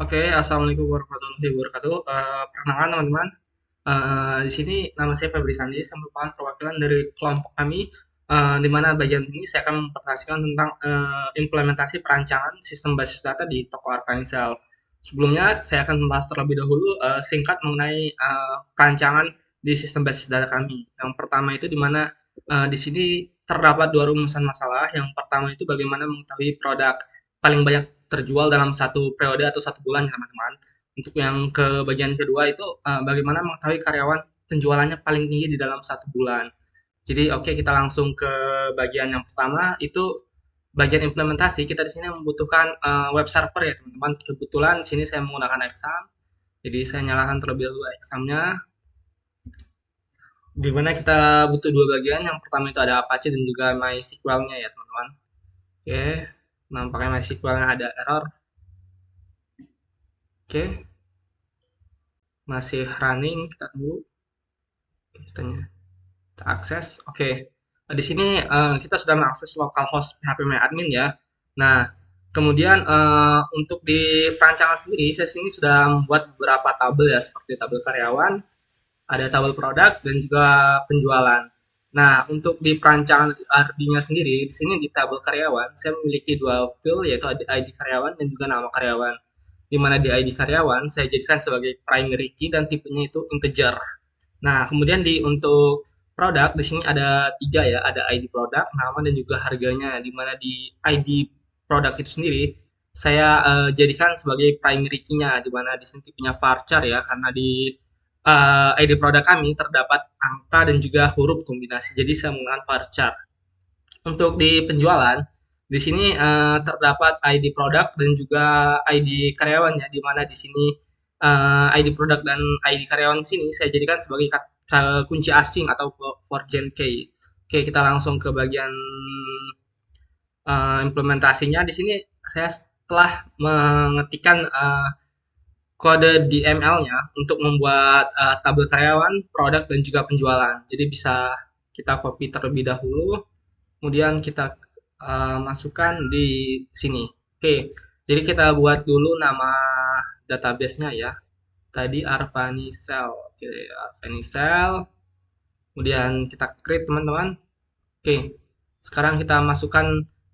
Oke, assalamualaikum warahmatullahi wabarakatuh. Perkenalkan teman-teman, di sini nama saya Febri Sandi, saya merupakan perwakilan dari kelompok kami, di mana bagian ini saya akan mempresentasikan tentang implementasi perancangan sistem basis data di toko Arkansas. Sebelumnya, saya akan membahas terlebih dahulu singkat mengenai perancangan di sistem basis data kami. Yang pertama itu di mana di sini terdapat dua rumusan masalah. Yang pertama itu bagaimana mengetahui produk paling banyak terjual dalam satu periode atau satu bulan, ya, teman-teman. Untuk yang ke bagian kedua itu bagaimana mengetahui karyawan penjualannya paling tinggi di dalam satu bulan. Jadi oke, kita langsung ke bagian yang pertama itu bagian implementasi. Kita di sini membutuhkan web server, ya teman-teman. Kebetulan di sini saya menggunakan Exam. Jadi saya nyalakan terlebih dahulu Examnya. Di mana kita butuh dua bagian. Yang pertama itu ada Apache dan juga MySQL-nya, ya teman-teman. Oke, nampaknya MySQL-nya ada error. Oke, masih running, kita tunggu. Kita akses. Oke. Nah, di sini kita sudah mengakses localhost phpMyAdmin, ya. Nah, kemudian untuk di perancangan sendiri, saya sini sudah membuat beberapa tabel, ya, seperti tabel karyawan, ada tabel produk dan juga penjualan. Nah, untuk di perancangan RD-nya sendiri, di sini di tabel karyawan, saya memiliki dua field, yaitu ID karyawan dan juga nama karyawan. Di mana di ID karyawan saya jadikan sebagai primary key dan tipenya itu integer. Nah, kemudian untuk produk di sini ada tiga, ya, ada ID produk, nama dan juga harganya. Di mana di ID produk itu sendiri saya jadikan sebagai primary key-nya, di mana di sini tipenya varchar, ya, karena di ID produk kami terdapat angka dan juga huruf kombinasi. Jadi saya menggunakan varchar. Untuk di penjualan, di sini terdapat ID produk dan juga ID karyawan, ya, di mana di sini ID produk dan ID karyawan di sini saya jadikan sebagai kunci asing atau foreign key. Oke, kita langsung ke bagian implementasinya. Di sini saya setelah mengetikkan kode DML-nya untuk membuat tabel karyawan, produk, dan juga penjualan. Jadi bisa kita copy terlebih dahulu, kemudian kita masukkan di sini. Oke, jadi kita buat dulu nama database-nya, ya. Tadi Arvani Cell. Oke, Arvani Cell. Kemudian kita create, teman-teman. Oke, sekarang kita masukkan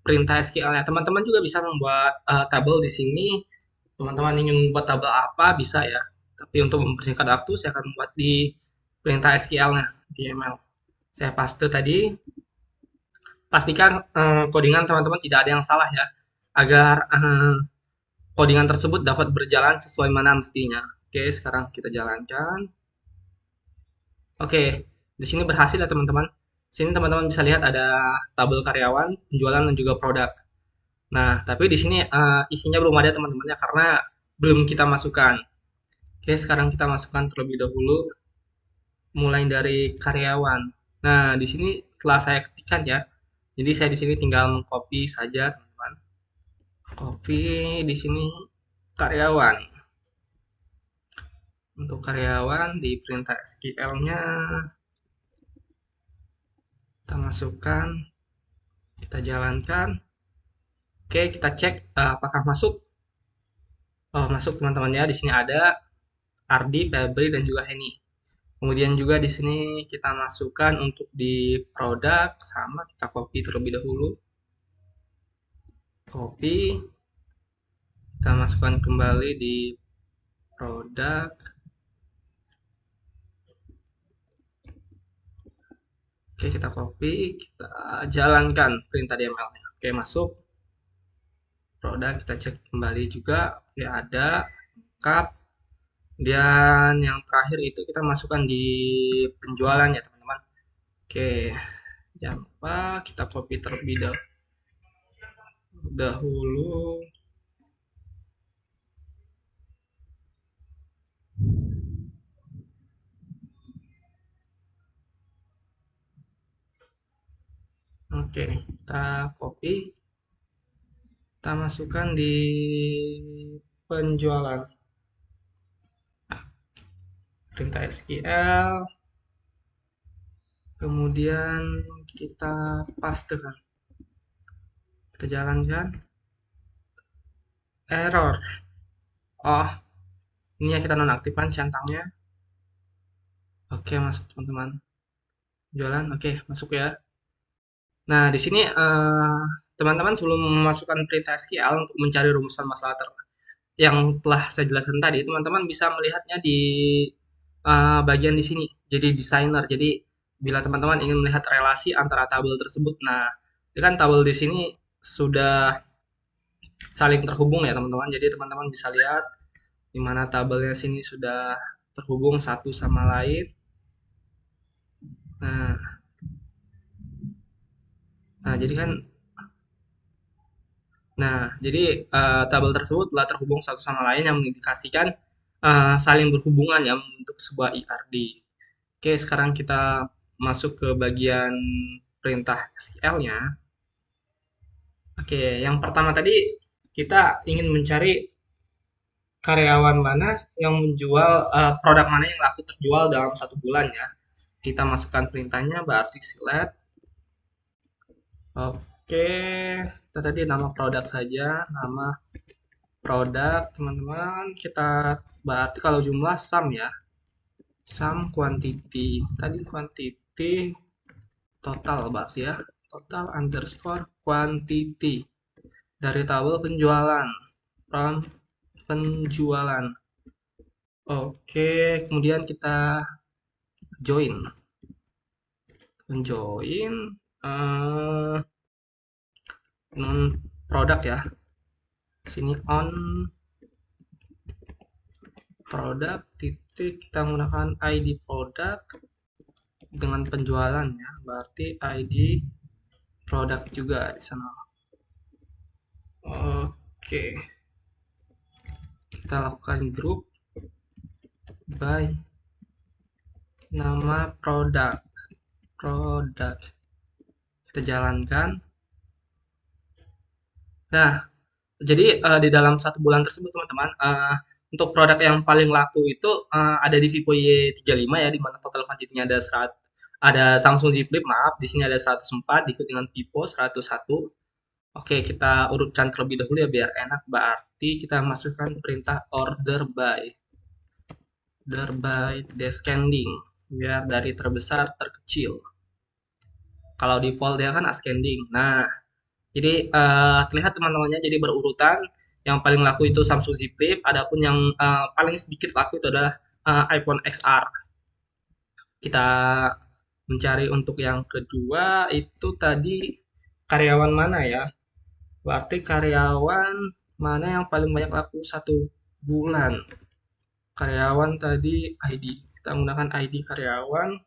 perintah SQL-nya. Teman-teman juga bisa membuat tabel di sini. Teman-teman ingin membuat tabel apa, bisa, ya. Tapi untuk mempersingkat waktu, saya akan membuat di perintah SQL-nya, di email. Saya paste tadi. Pastikan codingan teman-teman tidak ada yang salah, ya, agar codingan tersebut dapat berjalan sesuai mana mestinya. Oke, sekarang kita jalankan. Oke, di sini berhasil, ya teman-teman. Sini teman-teman bisa lihat ada tabel karyawan, penjualan dan juga produk. Nah, tapi di sini isinya belum ada, teman-temannya, karena belum kita masukkan. Oke, sekarang kita masukkan terlebih dahulu mulai dari karyawan. Nah, di sini telah saya ketikkan, ya. Jadi saya di sini tinggal copy saja, teman-teman. Copy di sini karyawan. Untuk karyawan di perintah SQL-nya kita masukkan, kita jalankan. Oke, kita cek apakah masuk. Oh, masuk, teman-teman, ya. Di sini ada Ardi, Febri, dan juga Henny. Kemudian juga di sini kita masukkan untuk di produk, sama kita copy terlebih dahulu. Copy, kita masukkan kembali di produk. Oke, kita copy, kita jalankan perintah DML-nya. Oke, masuk. Produk, kita cek kembali juga. Oke, ada, lengkap. Dan yang terakhir itu kita masukkan di penjualan, ya teman-teman. Oke, jangan lupa kita copy terlebih dahulu. Oke, kita copy, kita masukkan di penjualan. Nah, perintah SQL, kemudian kita pastekan, kita jalankan. Error. Oh, ini ya kita nonaktifkan centangnya. Oke, masuk teman-teman. Jualan, oke, masuk ya. Nah, di sini teman-teman sebelum memasukkan perintah SQL untuk mencari rumusan masalah yang telah saya jelaskan tadi, teman-teman bisa melihatnya di bagian di sini. Jadi designer. Jadi bila teman-teman ingin melihat relasi antara tabel tersebut, nah, ini kan tabel di sini sudah saling terhubung ya teman-teman. Jadi teman-teman bisa lihat di mana tabelnya sini sudah terhubung satu sama lain. Nah, jadi kan, jadi tabel tersebut telah terhubung satu sama lain yang mengindikasikan saling berhubungan ya untuk sebuah IRD. Oke, sekarang kita masuk ke bagian perintah SQL-nya. Oke, yang pertama tadi kita ingin mencari karyawan mana yang menjual produk mana yang laku terjual dalam satu bulan ya. Kita masukkan perintahnya berarti select. Oke, kita tadi nama produk saja, nama produk teman-teman. Kita berarti kalau jumlah sum ya, sum quantity. Tadi quantity total berarti ya, total underscore quantity dari tabel penjualan, from penjualan. Oke, kemudian kita join, menjoin non produk ya. Sini on produk titik kita menggunakan ID produk dengan penjualan ya. Berarti ID produk juga di sana. Oke. Kita lakukan group by nama produk. Produk. Kita jalankan. Nah, jadi di dalam satu bulan tersebut teman-teman, untuk produk yang paling laku itu ada di Vivo Y35 ya, di mana total quantity-nya ada Samsung Z Flip, maaf, di sini ada 104, diikut dengan Vivo 101. Oke, kita urutkan terlebih dahulu ya biar enak. Berarti kita masukkan perintah order by descending, biar dari terbesar terkecil. Kalau default dia kan ascending. Nah, jadi terlihat teman-temannya jadi berurutan. Yang paling laku itu Samsung Z Flip, adapun yang paling sedikit laku itu adalah iPhone XR. Kita mencari untuk yang kedua itu tadi karyawan mana ya? Berarti karyawan mana yang paling banyak laku satu bulan? Karyawan tadi ID. Kita menggunakan ID karyawan.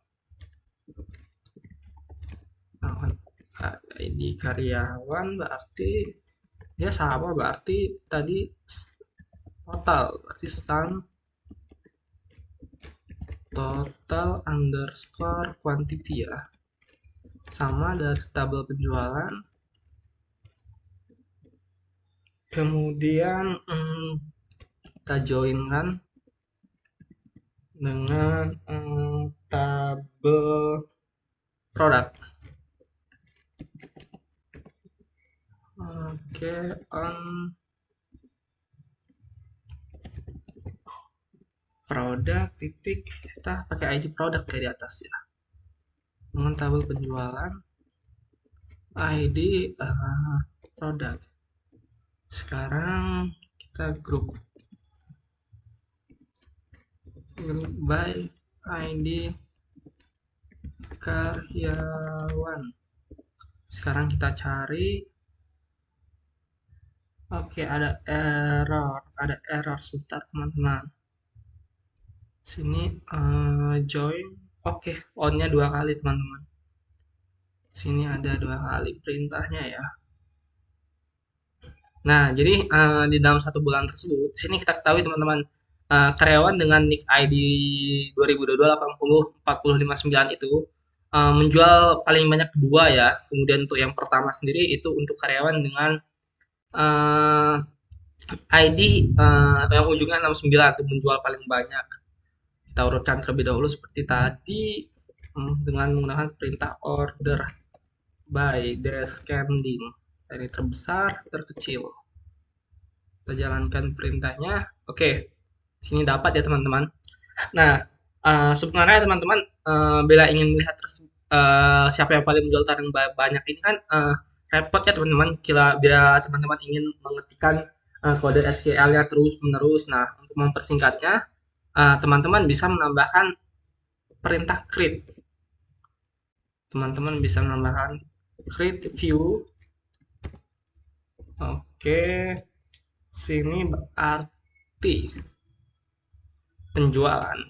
ID karyawan berarti dia sama, berarti tadi total, berarti sum total underscore quantity ya, sama dari tabel penjualan. Kemudian kita join kan dengan tabel produk. Oke, on produk titik, kita pakai ID produk dari atas ya, dengan tabel penjualan ID produk. Sekarang kita group by ID karyawan. Sekarang kita cari. Oke, ada error sebentar teman-teman. Sini join. Oke, on-nya 2 kali teman-teman. Sini ada 2 kali perintahnya ya. Nah, jadi di dalam satu bulan tersebut, sini kita ketahui teman-teman, karyawan dengan nick ID 2022 80 4059 itu menjual paling banyak kedua ya. Kemudian untuk yang pertama sendiri itu untuk karyawan dengan uh, ID yang ujungnya 69 itu menjual paling banyak. Kita urutkan terlebih dahulu seperti tadi dengan menggunakan perintah order by descending dari terbesar terkecil. Kita jalankan perintahnya. Oke, sini dapat ya teman-teman. Nah, sebenarnya teman-teman, bila ingin melihat siapa yang paling menjual tarif banyak ini kan repot ya teman-teman. Bila teman-teman ingin mengetikkan kode SQL-nya terus-menerus. Nah, untuk mempersingkatnya, teman-teman bisa menambahkan perintah create. Teman-teman bisa menambahkan create view. Oke, sini berarti penjualan.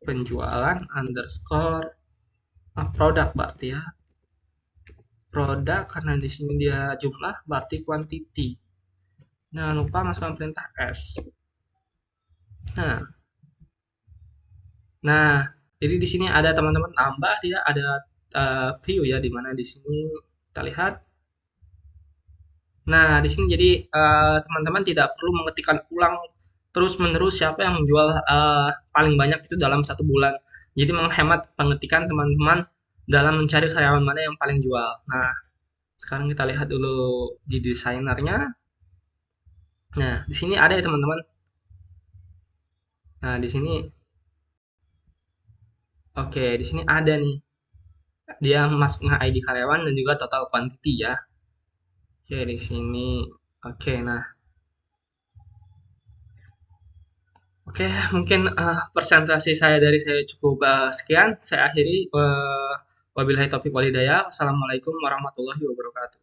Penjualan underscore produk berarti ya. Produk karena di sini dia jumlah berarti quantity. Jangan lupa masukkan perintah S. Nah, nah, jadi di sini ada teman-teman tambah dia ada view ya di mana di sini kita lihat. Nah, di sini jadi teman-teman tidak perlu mengetikkan ulang terus-menerus siapa yang menjual paling banyak itu dalam satu bulan. Jadi menghemat pengetikan teman-teman dalam mencari karyawan mana yang paling jual. Nah, sekarang kita lihat dulu di desainernya. Nah, di sini ada ya teman-teman. Nah, di sini oke, di sini ada nih. Dia masuknya ID karyawan dan juga total quantity ya. Oke, di sini. Oke, nah. Oke, mungkin presentasi saya dari saya cukup sekian. Saya akhiri. Wabillahi taufiq walhidayah. Wassalamualaikum warahmatullahi wabarakatuh.